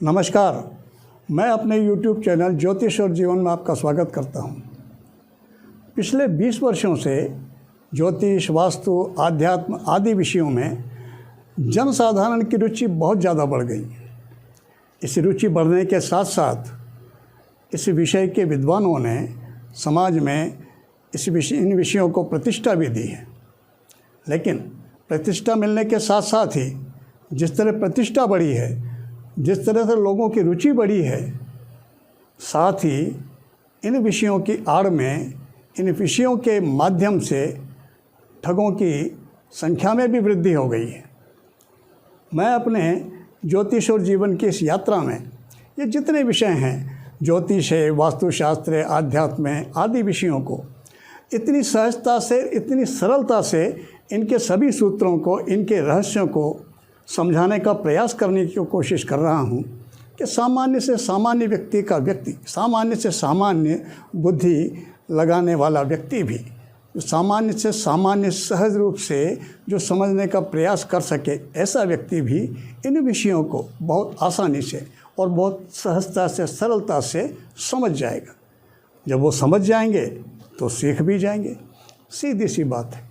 नमस्कार। मैं अपने YouTube चैनल ज्योतिष और जीवन में आपका स्वागत करता हूं। पिछले 20 वर्षों से ज्योतिष, वास्तु, आध्यात्म आदि विषयों में जनसाधारण की रुचि बहुत ज़्यादा बढ़ गई। इस रुचि बढ़ने के साथ साथ इस विषय के विद्वानों ने समाज में इन विषयों को प्रतिष्ठा भी दी है। लेकिन प्रतिष्ठा मिलने के साथ साथ ही जिस तरह प्रतिष्ठा बढ़ी है, जिस तरह से लोगों की रुचि बढ़ी है, साथ ही इन विषयों की आड़ में, इन विषयों के माध्यम से ठगों की संख्या में भी वृद्धि हो गई है। मैं अपने ज्योतिष और जीवन की इस यात्रा में ये जितने विषय हैं, ज्योतिष है, वास्तुशास्त्र है, आध्यात्म है, आदि विषयों को इतनी सहजता से, इतनी सरलता से इनके सभी सूत्रों को, इनके रहस्यों को समझाने का प्रयास करने की कोशिश कर रहा हूँ कि सामान्य से सामान्य व्यक्ति का व्यक्ति, सामान्य से सामान्य बुद्धि लगाने वाला व्यक्ति भी, सामान्य से सामान्य सहज रूप से जो समझने का प्रयास कर सके, ऐसा व्यक्ति भी इन विषयों को बहुत आसानी से और बहुत सहजता से, सरलता से समझ जाएगा। जब वो समझ जाएंगे तो सीख भी जाएंगे। सीधी सी बात है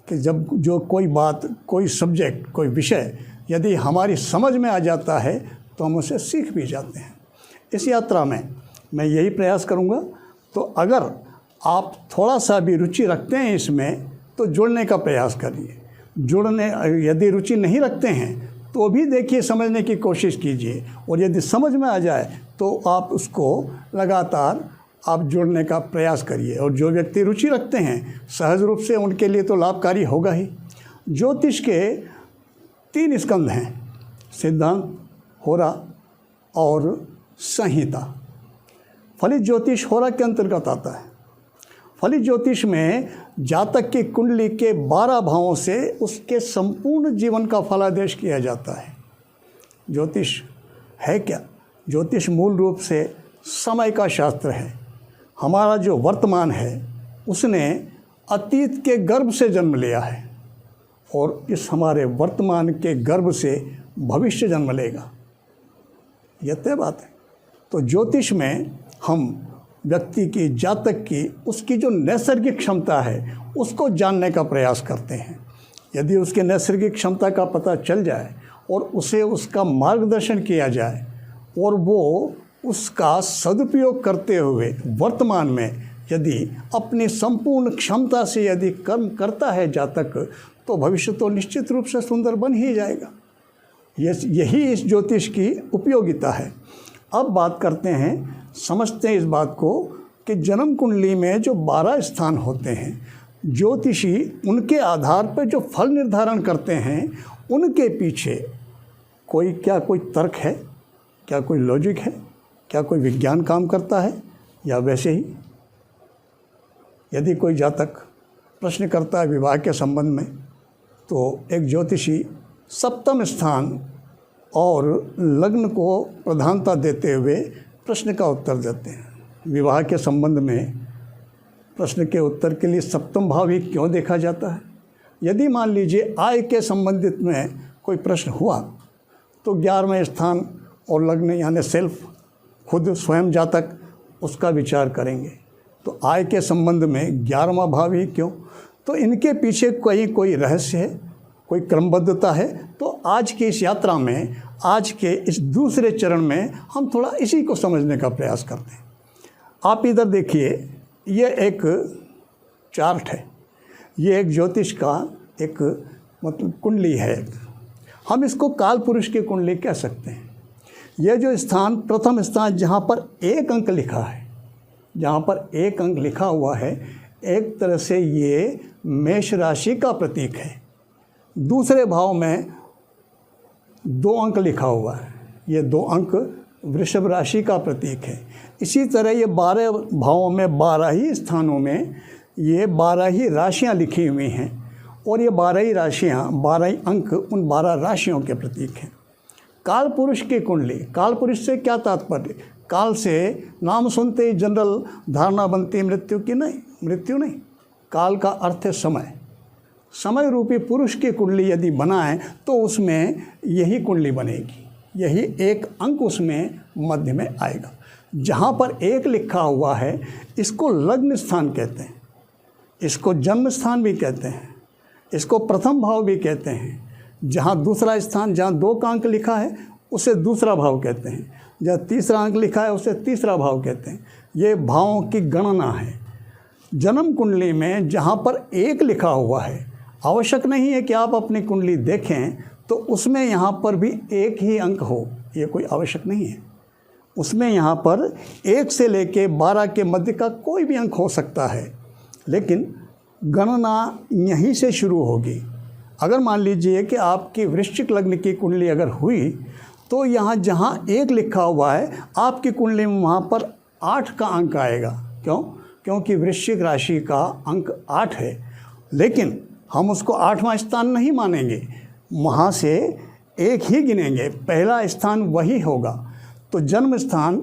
कि जब जो कोई बात, कोई सब्जेक्ट, कोई विषय यदि हमारी समझ में आ जाता है तो हम उसे सीख भी जाते हैं। इस यात्रा में मैं यही प्रयास करूँगा। तो अगर आप थोड़ा सा भी रुचि रखते हैं इसमें तो जुड़ने का प्रयास करिए। यदि रुचि नहीं रखते हैं तो भी देखिए, समझने की कोशिश कीजिए, और यदि समझ में आ जाए तो आप उसको लगातार आप जुड़ने का प्रयास करिए। और जो व्यक्ति रुचि रखते हैं सहज रूप से, उनके लिए तो लाभकारी होगा ही। ज्योतिष के 3 स्कंध हैं: सिद्धांत, होरा और संहिता। फलित ज्योतिष होरा के अंतर्गत आता है। फलित ज्योतिष में जातक की कुंडली के 12 भावों से उसके संपूर्ण जीवन का फलादेश किया जाता है। ज्योतिष है क्या? ज्योतिष मूल रूप से समय का शास्त्र है। हमारा जो वर्तमान है उसने अतीत के गर्भ से जन्म लिया है, और इस हमारे वर्तमान के गर्भ से भविष्य जन्म लेगा। यह तय बात है। तो ज्योतिष में हम व्यक्ति की, जातक की, उसकी जो नैसर्गिक क्षमता है उसको जानने का प्रयास करते हैं। यदि उसके नैसर्गिक क्षमता का पता चल जाए और उसे उसका मार्गदर्शन किया जाए और वो उसका सदुपयोग करते हुए वर्तमान में यदि अपनी संपूर्ण क्षमता से यदि कर्म करता है जातक, तो भविष्य तो निश्चित रूप से सुंदर बन ही जाएगा। यही इस ज्योतिष की उपयोगिता है। अब बात करते हैं, समझते हैं इस बात को कि जन्म कुंडली में जो 12 स्थान होते हैं, ज्योतिषी उनके आधार पर जो फल निर्धारण करते हैं, उनके पीछे कोई तर्क है? क्या कोई लॉजिक है? क्या कोई विज्ञान काम करता है? या वैसे ही यदि कोई जातक प्रश्न करता है विवाह के संबंध में, तो एक ज्योतिषी सप्तम स्थान और लग्न को प्रधानता देते हुए प्रश्न का उत्तर देते हैं। विवाह के संबंध में प्रश्न के उत्तर के लिए सप्तम भाव ही क्यों देखा जाता है? यदि मान लीजिए आय के संबंधित में कोई प्रश्न हुआ तो 11वें स्थान और लग्न यानी सेल्फ, खुद स्वयं जातक उसका विचार करेंगे। तो आय के संबंध में 11वां भाव ही क्यों? तो इनके पीछे कोई रहस्य है, कोई क्रमबद्धता है। तो आज की इस यात्रा में, आज के इस दूसरे चरण में हम थोड़ा इसी को समझने का प्रयास करते हैं। आप इधर देखिए, ये एक चार्ट है। ये एक ज्योतिष का एक मतलब कुंडली है। हम इसको काल पुरुष की कुंडली कह सकते हैं। यह जो स्थान, प्रथम स्थान जहाँ पर 1 अंक लिखा है, जहाँ पर 1 अंक लिखा हुआ है, एक तरह से ये मेष राशि का प्रतीक है। दूसरे भाव में 2 अंक लिखा हुआ है, ये 2 अंक वृषभ राशि का प्रतीक है। इसी तरह ये 12 भावों में, 12 ही स्थानों में ये 12 ही राशियाँ लिखी हुई हैं, और ये 12 ही राशियाँ, 12 ही अंक उन 12 राशियों के प्रतीक हैं। काल पुरुष की कुंडली, काल पुरुष से क्या तात्पर्य? काल से नाम सुनते ही जनरल धारणा बनती है मृत्यु की, नहीं, मृत्यु नहीं। काल का अर्थ है समय। समय रूपी पुरुष की कुंडली यदि बनाएं तो उसमें यही कुंडली बनेगी। यही एक अंक उसमें मध्य में आएगा। जहाँ पर 1 लिखा हुआ है इसको लग्न स्थान कहते हैं, इसको जन्म स्थान भी कहते हैं, इसको प्रथम भाव भी कहते हैं। जहाँ दूसरा स्थान, जहाँ 2 का अंक लिखा है उसे दूसरा भाव कहते हैं, जहाँ तीसरा अंक लिखा है उसे तीसरा भाव कहते हैं। ये भावों की गणना है। जन्म कुंडली में जहाँ पर 1 लिखा हुआ है, आवश्यक नहीं है कि आप अपनी कुंडली देखें तो उसमें यहाँ पर भी 1 ही अंक हो, ये कोई आवश्यक नहीं है। उसमें यहाँ पर 1 से लेके 12 के मध्य का कोई भी अंक हो सकता है, लेकिन गणना यहीं से शुरू होगी। अगर मान लीजिए कि आपकी वृश्चिक लग्न की कुंडली अगर हुई तो यहाँ जहाँ 1 लिखा हुआ है आपकी कुंडली में वहाँ पर 8 का अंक आएगा। क्यों? क्योंकि वृश्चिक राशि का अंक 8 है, लेकिन हम उसको 8वां स्थान नहीं मानेंगे, वहाँ से 1 ही गिनेंगे, पहला स्थान वही होगा। तो जन्म स्थान,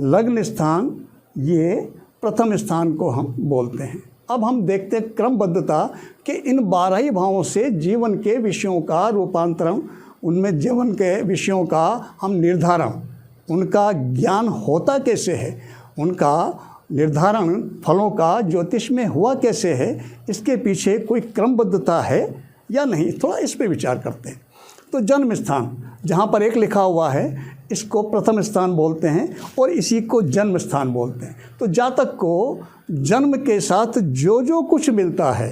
लग्न स्थान, ये प्रथम स्थान को हम बोलते हैं। अब हम देखते हैं क्रमबद्धता कि इन 12 ही भावों से जीवन के विषयों का रूपांतरण, उनमें जीवन के विषयों का हम निर्धारण, उनका ज्ञान होता कैसे है, उनका निर्धारण फलों का ज्योतिष में हुआ कैसे है, इसके पीछे कोई क्रमबद्धता है या नहीं, थोड़ा इस पे विचार करते हैं। तो जन्म स्थान जहाँ पर 1 लिखा हुआ है इसको प्रथम स्थान बोलते हैं और इसी को जन्म स्थान बोलते हैं। तो जातक को जन्म के साथ जो जो कुछ मिलता है,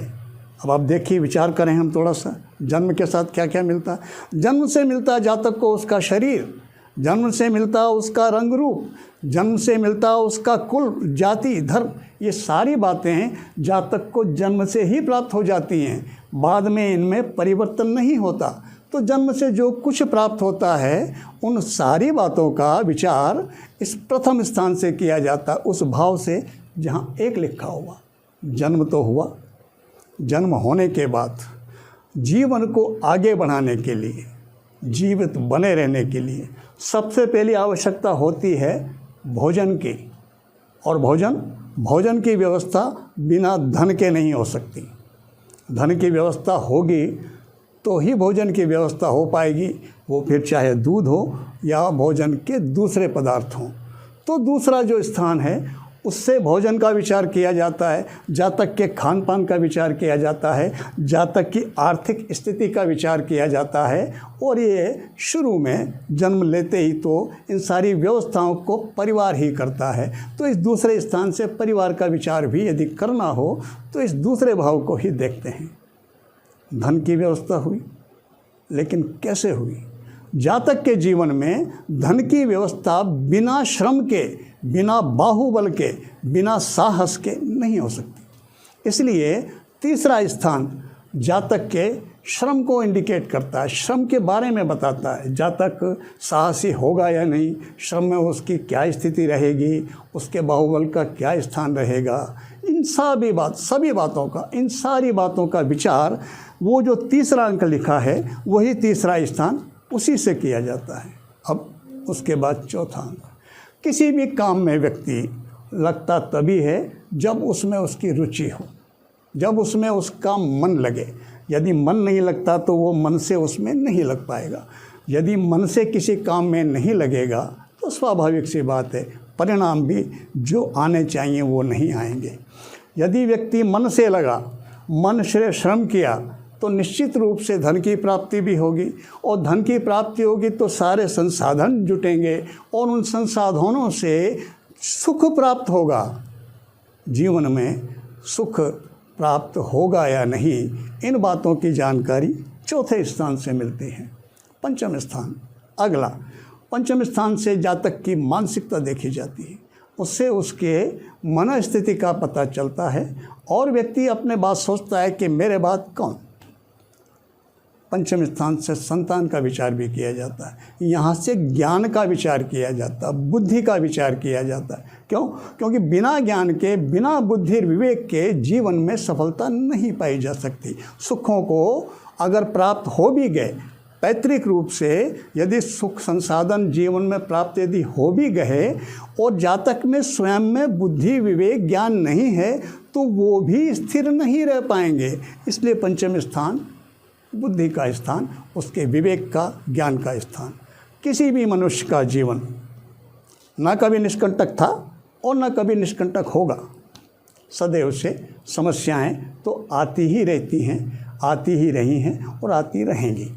अब आप देखिए, विचार करें हम थोड़ा सा, जन्म के साथ क्या क्या मिलता है। जन्म से मिलता है जातक को उसका शरीर, जन्म से मिलता उसका रंग रूप, जन्म से मिलता उसका कुल, जाति, धर्म, ये सारी बातें जातक को जन्म से ही प्राप्त हो जाती हैं, बाद में इनमें परिवर्तन नहीं होता। तो जन्म से जो कुछ प्राप्त होता है उन सारी बातों का विचार इस प्रथम स्थान से किया जाता है, उस भाव से जहाँ 1 लिखा हुआ। जन्म तो हुआ, जन्म होने के बाद जीवन को आगे बढ़ाने के लिए, जीवित बने रहने के लिए सबसे पहली आवश्यकता होती है भोजन की, और भोजन की व्यवस्था बिना धन के नहीं हो सकती। धन की व्यवस्था होगी तो ही भोजन की व्यवस्था हो पाएगी, वो फिर चाहे दूध हो या भोजन के दूसरे पदार्थ हों। तो दूसरा जो स्थान है उससे भोजन का विचार किया जाता है, जातक के खान पान का विचार किया जाता है, जातक की आर्थिक स्थिति का विचार किया जाता है, और ये शुरू में जन्म लेते ही तो इन सारी व्यवस्थाओं को परिवार ही करता है। तो इस दूसरे स्थान से परिवार का विचार भी यदि करना हो तो इस दूसरे भाव को ही देखते हैं। धन की व्यवस्था हुई, लेकिन कैसे हुई? जातक के जीवन में धन की व्यवस्था बिना श्रम के, बिना बाहुबल के, बिना साहस के नहीं हो सकती। इसलिए तीसरा स्थान जातक के श्रम को इंडिकेट करता है, श्रम के बारे में बताता है। जातक साहसी होगा या नहीं, श्रम में उसकी क्या स्थिति रहेगी, उसके बाहुबल का क्या स्थान रहेगा, इन सभी बातों का, इन सारी बातों का विचार वो जो तीसरा अंक लिखा है वही तीसरा स्थान, उसी से किया जाता है। अब उसके बाद चौथा अंक। किसी भी काम में व्यक्ति लगता तभी है जब उसमें उसकी रुचि हो, जब उसमें उसका मन लगे। यदि मन नहीं लगता तो वो मन से उसमें नहीं लग पाएगा। यदि मन से किसी काम में नहीं लगेगा तो स्वाभाविक सी बात है, परिणाम भी जो आने चाहिए वो नहीं आएंगे। यदि व्यक्ति मन से लगा, मन से श्रम किया तो निश्चित रूप से धन की प्राप्ति भी होगी, और धन की प्राप्ति होगी तो सारे संसाधन जुटेंगे और उन संसाधनों से सुख प्राप्त होगा। जीवन में सुख प्राप्त होगा या नहीं, इन बातों की जानकारी चौथे स्थान से मिलती है। पंचम स्थान अगला, पंचम स्थान से जातक की मानसिकता देखी जाती है, उससे उसके मनोस्थिति का पता चलता है और व्यक्ति अपने बात सोचता है कि मेरे बाद कौन। पंचम स्थान से संतान का विचार भी किया जाता है, यहाँ से ज्ञान का विचार किया जाता है, बुद्धि का विचार किया जाता है। क्यों? क्योंकि बिना ज्ञान के, बिना बुद्धि विवेक के जीवन में सफलता नहीं पाई जा सकती। सुखों को अगर प्राप्त हो भी गए, पैतृक रूप से यदि सुख संसाधन जीवन में प्राप्त यदि हो भी गए और जातक में स्वयं में बुद्धि विवेक ज्ञान नहीं है तो वो भी स्थिर नहीं रह पाएंगे। इसलिए पंचम स्थान बुद्धि का स्थान, उसके विवेक का, ज्ञान का स्थान। किसी भी मनुष्य का जीवन ना कभी निष्कंटक था और ना कभी निष्कंटक होगा। सदैव से समस्याएं तो आती ही रहती हैं, आती ही रही हैं और आती रहेंगी।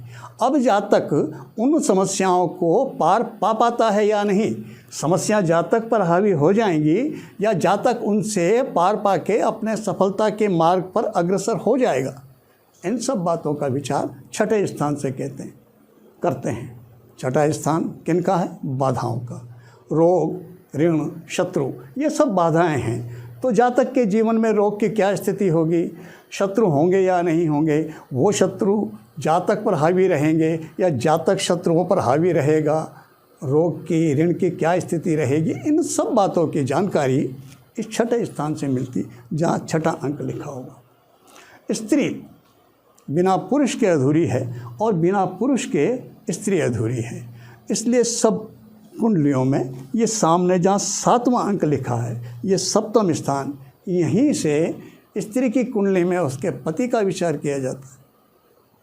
अब जहाँ तक उन समस्याओं को पार पा पाता है या नहीं, समस्या जहाँ तक पर हावी हो जाएंगी या जहाँ तक उनसे पार पा के अपने सफलता के मार्ग पर अग्रसर हो जाएगा, इन सब बातों का विचार छठे स्थान से करते हैं। छठा स्थान किनका है? बाधाओं का। रोग, ऋण, शत्रु, ये सब बाधाएं हैं। तो जहाँ तक के जीवन में रोग की क्या स्थिति होगी, शत्रु होंगे या नहीं होंगे, वो शत्रु जहाँ तक पर हावी रहेंगे या जहाँ तक शत्रुओं पर हावी रहेगा, रोग की, ऋण की क्या स्थिति रहेगी, इन सब बातों की जानकारी इस छठे स्थान से मिलती, जहाँ छठा अंक लिखा होगा। स्त्री बिना पुरुष के अधूरी है और बिना पुरुष के स्त्री अधूरी है। इसलिए सब कुंडलियों में ये सामने जहाँ 7वां अंक लिखा है, ये सप्तम स्थान, यहीं से स्त्री की कुंडली में उसके पति का विचार किया जाता है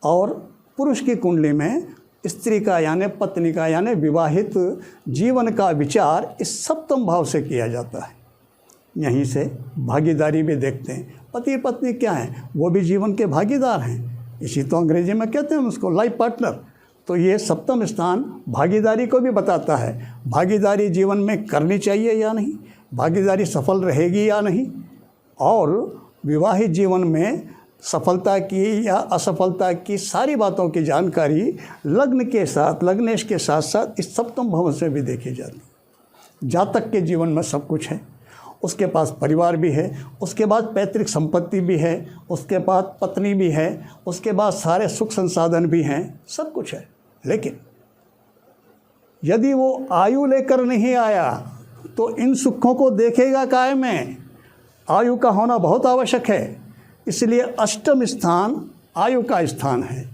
और पुरुष की कुंडली में स्त्री का यानी पत्नी का यानी विवाहित जीवन का विचार इस सप्तम भाव से किया जाता है। यहीं से भागीदारी भी देखते हैं। पति पत्नी क्या हैं? वो भी जीवन के भागीदार हैं। इसी तो अंग्रेजी में कहते हैं उसको लाइफ पार्टनर। तो ये सप्तम स्थान भागीदारी को भी बताता है। भागीदारी जीवन में करनी चाहिए या नहीं, भागीदारी सफल रहेगी या नहीं, और विवाहित जीवन में सफलता की या असफलता की सारी बातों की जानकारी लग्न के साथ, लग्नेश के साथ साथ इस सप्तम भवन से भी देखी जाती है। जातक के जीवन में सब कुछ है, उसके पास परिवार भी है, उसके बाद पैतृक संपत्ति भी है, उसके बाद पत्नी भी है, उसके बाद सारे सुख संसाधन भी हैं, सब कुछ है। लेकिन यदि वो आयु लेकर नहीं आया तो इन सुखों को देखेगा काय में? आयु का होना बहुत आवश्यक है। इसलिए अष्टम स्थान आयु का स्थान है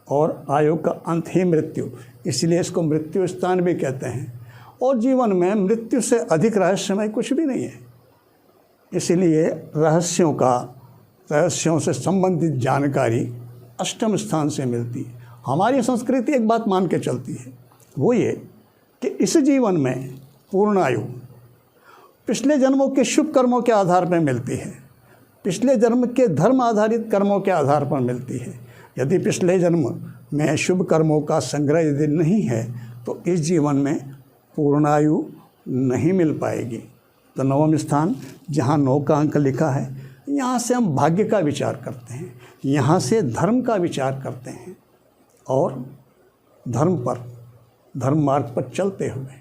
और आयु का अंत ही मृत्यु, इसलिए इसको मृत्यु स्थान भी कहते हैं। और जीवन में मृत्यु से अधिक रहस्यमय कुछ भी नहीं है। इसलिए रहस्यों से संबंधित जानकारी अष्टम स्थान से मिलती है। हमारी संस्कृति एक बात मान के चलती है, वो ये कि इस जीवन में पूर्ण आयु पिछले जन्मों के शुभ कर्मों के आधार पर मिलती है, पिछले जन्म के धर्म आधारित कर्मों के आधार पर मिलती है। यदि पिछले जन्म में शुभ कर्मों का संग्रह यदि नहीं है तो इस जीवन में पूर्ण आयु नहीं मिल पाएगी। तो नवम स्थान जहाँ 9 का अंक लिखा है, यहाँ से हम भाग्य का विचार करते हैं, यहाँ से धर्म का विचार करते हैं और धर्म मार्ग पर चलते हुए,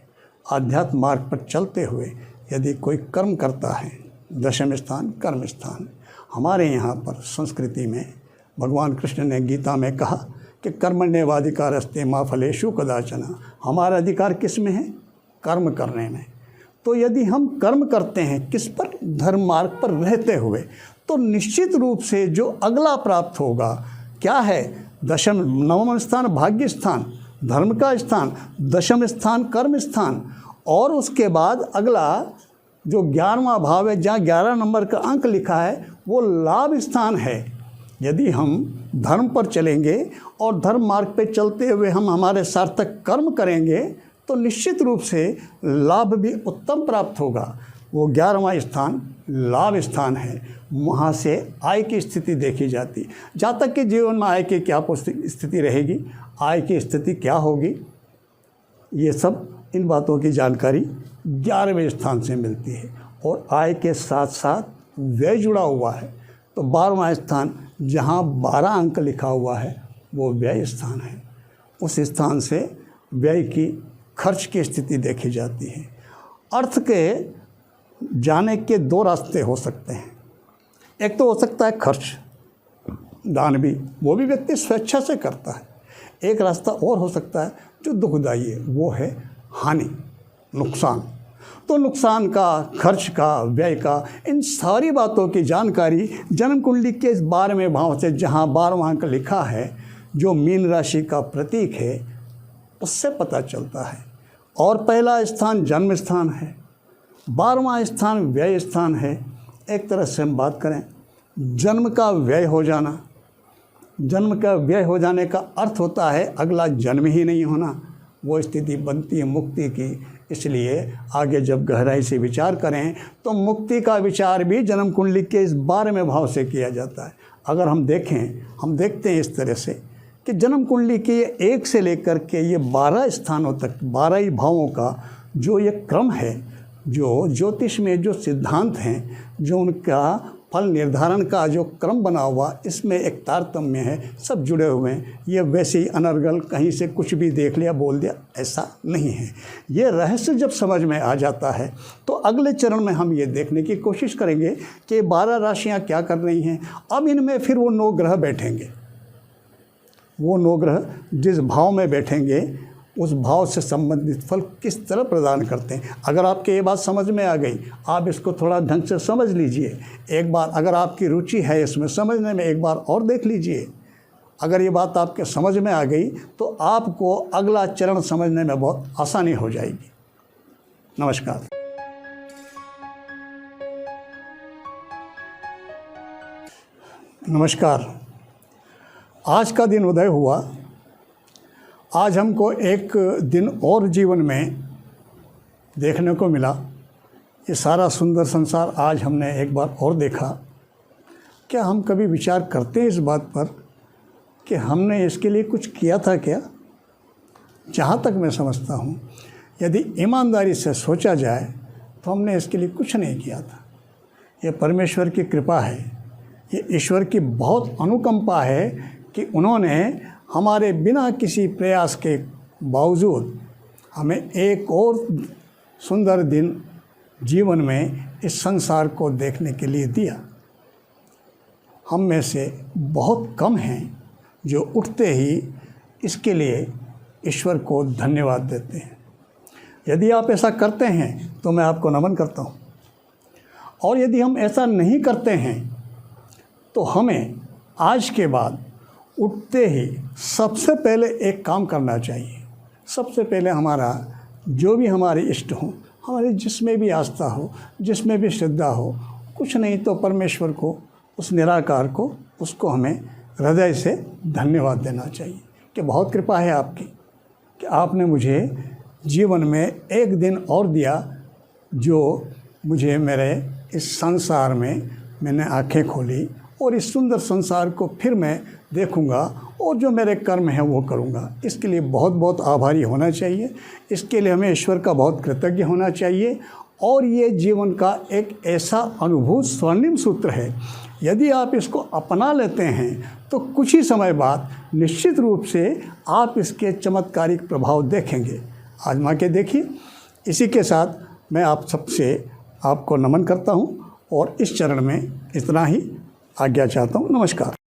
आध्यात्म मार्ग पर चलते हुए यदि कोई कर्म करता है, दशम स्थान कर्म स्थान। हमारे यहाँ पर संस्कृति में भगवान कृष्ण ने गीता में कहा कि कर्मण्येवाधिकारस्ते मा फलेषु कदाचन। हमारा अधिकार किस में है? कर्म करने में। तो यदि हम कर्म करते हैं किस पर? धर्म मार्ग पर रहते हुए, तो निश्चित रूप से जो अगला प्राप्त होगा क्या है? नवम स्थान भाग्य स्थान, धर्म का स्थान, दशम स्थान कर्म स्थान, और उसके बाद अगला जो 11वां भाव है, जहाँ 11 नंबर का अंक लिखा है, वो लाभ स्थान है। यदि हम धर्म पर चलेंगे और धर्म मार्ग पे चलते हुए हम हमारे सार्थक कर्म करेंगे तो निश्चित रूप से लाभ भी उत्तम प्राप्त होगा। वो 11वां स्थान लाभ स्थान है, वहाँ से आय की स्थिति देखी जाती। जहाँ तक कि जीवन में आय की क्या स्थिति रहेगी, आय की स्थिति क्या होगी, ये सब इन बातों की जानकारी 11वें स्थान से मिलती है। और आय के साथ साथ व्यय जुड़ा हुआ है, तो 12वां स्थान जहाँ 12 अंक लिखा हुआ है वो व्यय स्थान है। उस स्थान से व्यय की, खर्च की स्थिति देखी जाती है। अर्थ के जाने के 2 रास्ते हो सकते हैं। एक तो हो सकता है खर्च, दान भी, वो भी व्यक्ति स्वेच्छा से करता है। एक रास्ता और हो सकता है जो दुखदायी है, वो है हानि, नुकसान। तो नुकसान का, खर्च का, व्यय का, इन सारी बातों की जानकारी जन्म कुंडली के इस 12वें भाव से, जहाँ 12वां अंक लिखा है, जो मीन राशि का प्रतीक है, उससे पता चलता है। और पहला स्थान जन्म स्थान है, 12वां स्थान व्यय स्थान है। एक तरह से हम बात करें, जन्म का व्यय हो जाना, जन्म का व्यय हो जाने का अर्थ होता है अगला जन्म ही नहीं होना, वो स्थिति बनती है मुक्ति की। इसलिए आगे जब गहराई से विचार करें तो मुक्ति का विचार भी जन्म कुंडली के इस 12वें भाव से किया जाता है। अगर हम देखते हैं इस तरह से कि जन्म कुंडली के 1 से लेकर के ये 12 स्थानों तक 12 ही भावों का जो ये क्रम है, जो ज्योतिष में जो सिद्धांत हैं, जो उनका फल निर्धारण का जो क्रम बना हुआ, इसमें एक तारतम्य है, सब जुड़े हुए हैं। ये वैसे ही अनर्गल कहीं से कुछ भी देख लिया बोल दिया, ऐसा नहीं है। ये रहस्य जब समझ में आ जाता है तो अगले चरण में हम ये देखने की कोशिश करेंगे कि 12 राशियाँ क्या कर रही हैं। अब इनमें फिर वो 9 ग्रह बैठेंगे, वो 9 ग्रह जिस भाव में बैठेंगे उस भाव से संबंधित फल किस तरह प्रदान करते हैं। अगर आपके ये बात समझ में आ गई, आप इसको थोड़ा ढंग से समझ लीजिए। एक बार अगर आपकी रुचि है इसमें समझने में, एक बार और देख लीजिए। अगर ये बात आपके समझ में आ गई तो आपको अगला चरण समझने में बहुत आसानी हो जाएगी। नमस्कार। नमस्कार। आज का दिन उदय हुआ। आज हमको एक दिन और जीवन में देखने को मिला। ये सारा सुंदर संसार आज हमने एक बार और देखा। क्या हम कभी विचार करते हैं इस बात पर कि हमने इसके लिए कुछ किया था क्या? जहाँ तक मैं समझता हूँ, यदि ईमानदारी से सोचा जाए तो हमने इसके लिए कुछ नहीं किया था। ये परमेश्वर की कृपा है, ये ईश्वर की बहुत अनुकंपा है कि उन्होंने हमारे बिना किसी प्रयास के बावजूद हमें एक और सुंदर दिन जीवन में इस संसार को देखने के लिए दिया। हम में से बहुत कम हैं जो उठते ही इसके लिए ईश्वर को धन्यवाद देते हैं। यदि आप ऐसा करते हैं तो मैं आपको नमन करता हूँ, और यदि हम ऐसा नहीं करते हैं तो हमें आज के बाद उठते ही सबसे पहले एक काम करना चाहिए। सबसे पहले हमारा जो भी हमारे इष्ट हों, हमारी जिसमें भी आस्था हो, जिसमें भी श्रद्धा हो, कुछ नहीं तो परमेश्वर को, उस निराकार को, उसको हमें हृदय से धन्यवाद देना चाहिए कि बहुत कृपा है आपकी कि आपने मुझे जीवन में एक दिन और दिया, जो मुझे मेरे इस संसार में मैंने आंखें खोली और इस सुंदर संसार को फिर मैं देखूंगा और जो मेरे कर्म हैं वो करूंगा। इसके लिए बहुत बहुत आभारी होना चाहिए। इसके लिए हमें ईश्वर का बहुत कृतज्ञ होना चाहिए। और ये जीवन का एक ऐसा अनुभूत स्वर्णिम सूत्र है, यदि आप इसको अपना लेते हैं तो कुछ ही समय बाद निश्चित रूप से आप इसके चमत्कारिक प्रभाव देखेंगे। आजमा के देखिए। इसी के साथ मैं आप सबसे आपको नमन करता हूँ और इस चरण में इतना ही आज्ञा चाहता हूँ। नमस्कार।